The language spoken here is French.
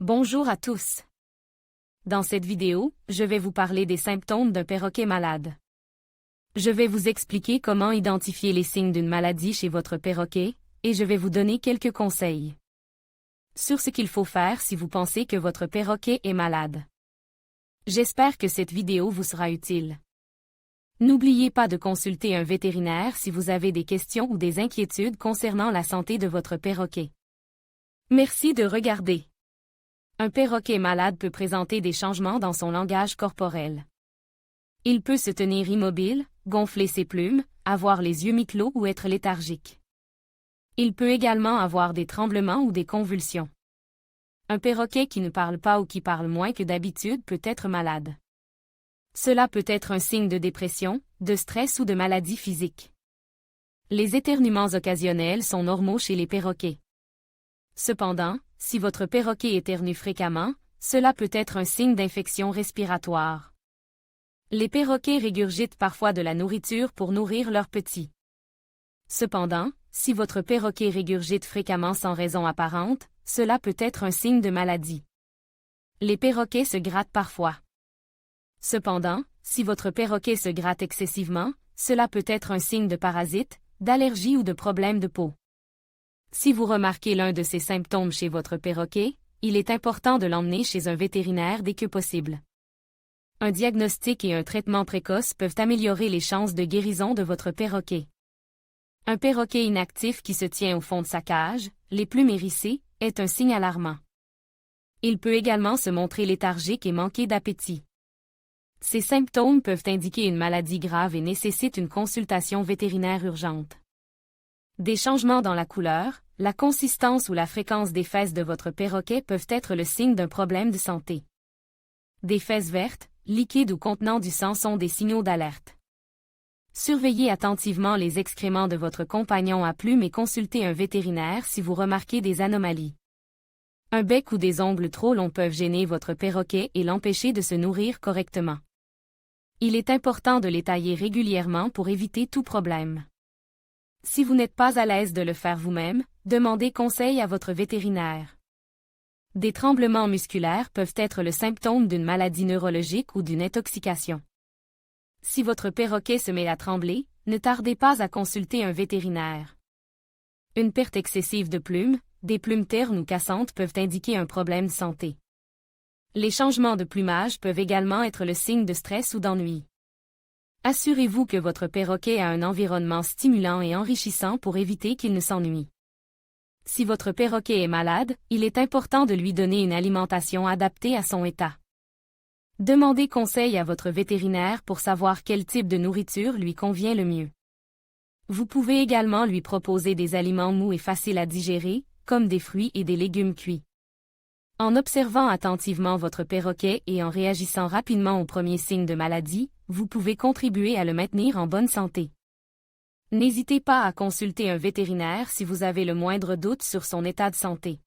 Bonjour à tous. Dans cette vidéo, je vais vous parler des symptômes d'un perroquet malade. Je vais vous expliquer comment identifier les signes d'une maladie chez votre perroquet, et je vais vous donner quelques conseils sur ce qu'il faut faire si vous pensez que votre perroquet est malade. J'espère que cette vidéo vous sera utile. N'oubliez pas de consulter un vétérinaire si vous avez des questions ou des inquiétudes concernant la santé de votre perroquet. Merci de regarder. Un perroquet malade peut présenter des changements dans son langage corporel. Il peut se tenir immobile, gonfler ses plumes, avoir les yeux mi-clos ou être léthargique. Il peut également avoir des tremblements ou des convulsions. Un perroquet qui ne parle pas ou qui parle moins que d'habitude peut être malade. Cela peut être un signe de dépression, de stress ou de maladie physique. Les éternuements occasionnels sont normaux chez les perroquets. Cependant, si votre perroquet éternue fréquemment, cela peut être un signe d'infection respiratoire. Les perroquets régurgitent parfois de la nourriture pour nourrir leurs petits. Cependant, si votre perroquet régurgite fréquemment sans raison apparente, cela peut être un signe de maladie. Les perroquets se grattent parfois. Cependant, si votre perroquet se gratte excessivement, cela peut être un signe de parasite, d'allergie ou de problème de peau. Si vous remarquez l'un de ces symptômes chez votre perroquet, il est important de l'emmener chez un vétérinaire dès que possible. Un diagnostic et un traitement précoce peuvent améliorer les chances de guérison de votre perroquet. Un perroquet inactif qui se tient au fond de sa cage, les plumes hérissées, est un signe alarmant. Il peut également se montrer léthargique et manquer d'appétit. Ces symptômes peuvent indiquer une maladie grave et nécessitent une consultation vétérinaire urgente. Des changements dans la couleur, la consistance ou la fréquence des fesses de votre perroquet peuvent être le signe d'un problème de santé. Des fesses vertes, liquides ou contenant du sang sont des signaux d'alerte. Surveillez attentivement les excréments de votre compagnon à plumes et consultez un vétérinaire si vous remarquez des anomalies. Un bec ou des ongles trop longs peuvent gêner votre perroquet et l'empêcher de se nourrir correctement. Il est important de les tailler régulièrement pour éviter tout problème. Si vous n'êtes pas à l'aise de le faire vous-même, demandez conseil à votre vétérinaire. Des tremblements musculaires peuvent être le symptôme d'une maladie neurologique ou d'une intoxication. Si votre perroquet se met à trembler, ne tardez pas à consulter un vétérinaire. Une perte excessive de plumes, des plumes ternes ou cassantes peuvent indiquer un problème de santé. Les changements de plumage peuvent également être le signe de stress ou d'ennui. Assurez-vous que votre perroquet a un environnement stimulant et enrichissant pour éviter qu'il ne s'ennuie. Si votre perroquet est malade, il est important de lui donner une alimentation adaptée à son état. Demandez conseil à votre vétérinaire pour savoir quel type de nourriture lui convient le mieux. Vous pouvez également lui proposer des aliments mous et faciles à digérer, comme des fruits et des légumes cuits. En observant attentivement votre perroquet et en réagissant rapidement aux premiers signes de maladie, vous pouvez contribuer à le maintenir en bonne santé. N'hésitez pas à consulter un vétérinaire si vous avez le moindre doute sur son état de santé.